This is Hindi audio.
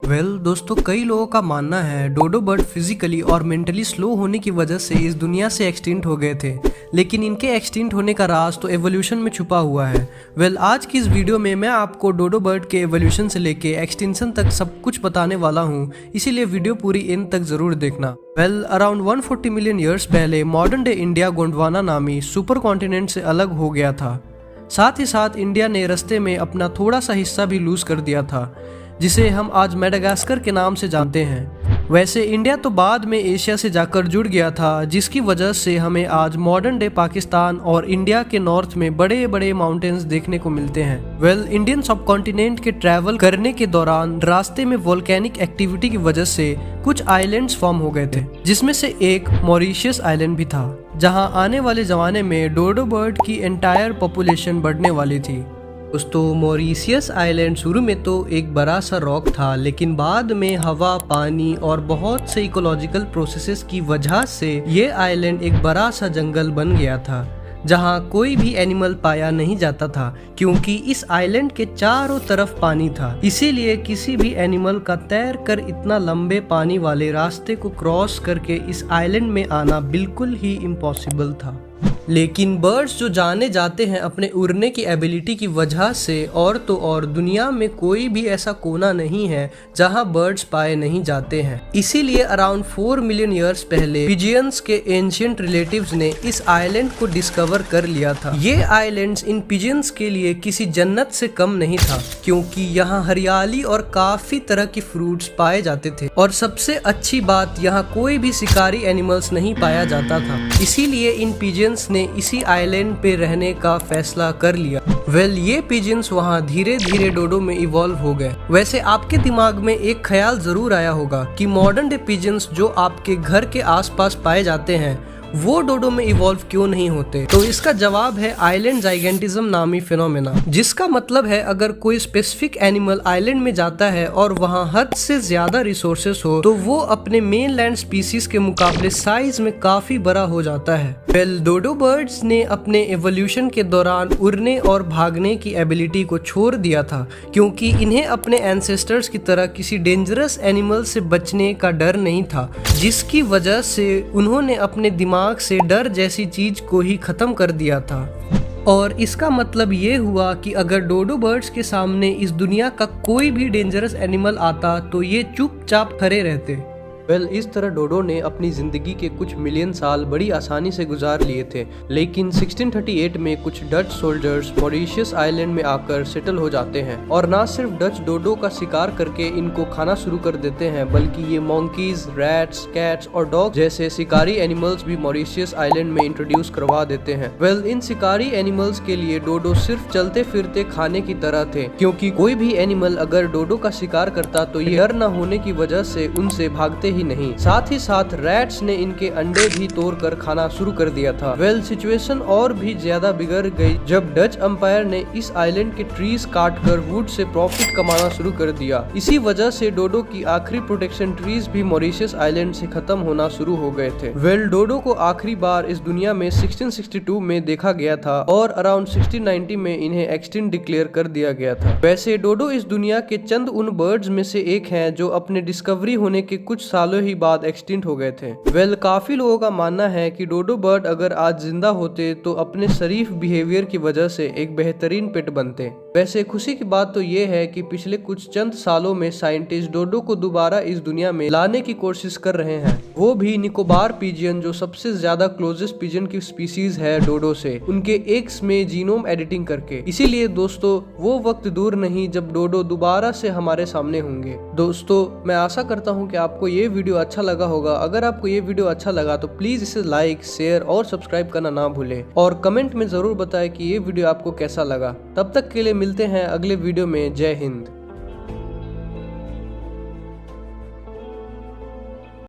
दोस्तों, कई लोगों का मानना है डोडो बर्ड फिजिकली और मेंटली स्लो होने की वजह से इस दुनिया से एक्सटिंक्ट हो गए थे, लेकिन इनके एक्सटिंक्ट होने का राज तो एवोल्यूशन में छुपा हुआ है। आज की इस वीडियो में मैं आपको डोडो बर्ड के एवोल्यूशन से लेके एक्सटिंक्शन तक सब कुछ बताने वाला हूँ, इसीलिए वीडियो पूरी एंड तक जरूर देखना। अराउंड 140 मिलियन ईयर्स पहले मॉडर्न डे इंडिया गोंडवाना नामी सुपर कॉन्टिनेंट से अलग हो गया था। साथ ही साथ इंडिया ने रास्ते में अपना थोड़ा सा हिस्सा भी लूज कर दिया था, जिसे हम आज मेडागास्कर के नाम से जानते हैं। वैसे इंडिया तो बाद में एशिया से जाकर जुड़ गया था, जिसकी वजह से हमें आज मॉडर्न डे पाकिस्तान और इंडिया के नॉर्थ में बड़े बड़े माउंटेन्स देखने को मिलते हैं। इंडियन सब कॉन्टिनेंट के ट्रैवल करने के दौरान रास्ते में वोल्केनिक एक्टिविटी की वजह से कुछ आइलैंड्स फॉर्म हो गए थे, जिसमें से एक मॉरिशस आइलैंड भी था, जहां आने वाले जमाने में डोडो बर्ड की एंटायर पॉपुलेशन बढ़ने वाली थी। दोस्तों, मॉरिशियस आइलैंड शुरू में तो एक बड़ा सा रॉक था, लेकिन बाद में हवा, पानी और बहुत से इकोलॉजिकल प्रोसेसेस की वजह से ये आइलैंड एक बड़ा सा जंगल बन गया था, जहाँ कोई भी एनिमल पाया नहीं जाता था, क्योंकि इस आइलैंड के चारों तरफ पानी था। इसीलिए किसी भी एनिमल का तैर कर इतना लंबे पानी वाले रास्ते को क्रॉस करके इस आइलैंड में आना बिल्कुल ही इम्पॉसिबल था। लेकिन बर्ड्स जो जाने जाते हैं अपने उड़ने की एबिलिटी की वजह से, और तो और दुनिया में कोई भी ऐसा कोना नहीं है जहां बर्ड्स पाए नहीं जाते हैं। इसीलिए अराउंड 4 मिलियन ईयर्स पहले पिजियंस के एंशिएंट रिलेटिव्स ने इस आइलैंड को डिस्कवर कर लिया था। ये आइलैंड्स इन पिजियंस के लिए किसी जन्नत से कम नहीं था, क्योंकि यहाँ हरियाली और काफी तरह के फ्रूट्स पाए जाते थे, और सबसे अच्छी बात, यहाँ कोई भी शिकारी एनिमल्स नहीं पाया जाता था। इसीलिए इन पिजियंस ने इसी आइलैंड पे रहने का फैसला कर लिया। ये पिजियंस वहाँ धीरे धीरे डोडो में इवॉल्व हो गए। वैसे आपके दिमाग में एक ख्याल जरूर आया होगा कि मॉडर्न डे पिजियंस जो आपके घर के आसपास पाए जाते हैं, वो डोडो में इवॉल्व क्यों नहीं होते? तो इसका जवाब है आइलैंड जाइगेंटिज्म नामी फिनोमेना, जिसका मतलब है अगर कोई स्पेसिफिक एनिमल आइलैंड में जाता है और वहाँ हद से ज्यादा रिसोर्सेस हो, तो वो अपने मेन लैंड स्पीसीज के मुकाबले साइज में काफी बड़ा हो जाता है। डोडो बर्ड्स ने अपने एवोल्यूशन के दौरान उड़ने और भागने की एबिलिटी को छोड़ दिया था, क्योंकि इन्हें अपने एंसेस्टर्स की तरह किसी डेंजरस एनिमल से बचने का डर नहीं था, जिसकी वजह से उन्होंने अपने दिमाग से डर जैसी चीज को ही खत्म कर दिया था। और इसका मतलब ये हुआ कि अगर डोडो बर्ड्स के सामने इस दुनिया का कोई भी डेंजरस एनिमल आता तो ये चुपचाप खड़े रहते। इस तरह डोडो ने अपनी जिंदगी के कुछ मिलियन साल बड़ी आसानी से गुजार लिए थे, लेकिन 1638 में कुछ डच सोल्जर्स मॉरिशस आइलैंड में आकर सेटल हो जाते हैं, और ना सिर्फ डच डोडो का शिकार करके इनको खाना शुरू कर देते हैं, बल्कि ये मंकीज, रैट्स, कैट्स और डॉग जैसे शिकारी एनिमल्स भी मॉरिशस आइलैंड में इंट्रोड्यूस करवा देते हैं। इन शिकारी एनिमल्स के लिए डोडो सिर्फ चलते फिरते खाने की तरह थे, क्योंकि कोई भी एनिमल अगर डोडो का शिकार करता तो ये डर न होने की वजह से उनसे भागते ही नहीं। साथ ही साथ रैट्स ने इनके अंडे भी तोड़कर खाना शुरू कर दिया था। सिचुएशन और भी ज्यादा बिगड़ गई जब डच एम्पायर ने इस आइलैंड के ट्रीज काटकर वुड से प्रॉफिट कमाना शुरू कर दिया। इसी वजह से डोडो की आखिरी प्रोटेक्शन ट्रीज भी मॉरिशस आइलैंड से खत्म होना शुरू हो गए थे। डोडो को आखिरी बार इस दुनिया में 1662 में देखा गया था, और अराउंड 1690 में इन्हें एक्सटिंक्ट डिक्लेयर कर दिया गया था। वैसे डोडो इस दुनिया के चंद उन बर्ड्स में से एक हैं जो अपने डिस्कवरी होने के कुछ सालों ही बाद एक्सटिंक्ट हो गए थे। काफी लोगों का मानना है कि डोडो बर्ड अगर आज जिंदा होते तो अपने शरीफ बिहेवियर की वजह से एक बेहतरीन पेट बनते। वैसे खुशी की बात तो ये है कि पिछले कुछ चंद सालों में साइंटिस्ट डोडो को दोबारा इस दुनिया में लाने की कोशिश कर रहे हैं, वो भी निकोबार पिजियन, जो सबसे ज्यादा क्लोजेस्ट पिजियन की स्पीसीज है डोडो से, उनके एग्स में जीनोम एडिटिंग करके। इसीलिए दोस्तों, वो वक्त दूर नहीं जब डोडो दोबारा से हमारे सामने होंगे। दोस्तों, मैं आशा करता हूँ कि आपको ये वीडियो अच्छा लगा होगा। अगर आपको ये वीडियो अच्छा लगा तो प्लीज इसे लाइक, शेयर और सब्सक्राइब करना ना भूलें, और कमेंट में जरूर बताएं कि ये वीडियो आपको कैसा लगा। तब तक के लिए मिलते हैं अगले वीडियो में। जय हिंद।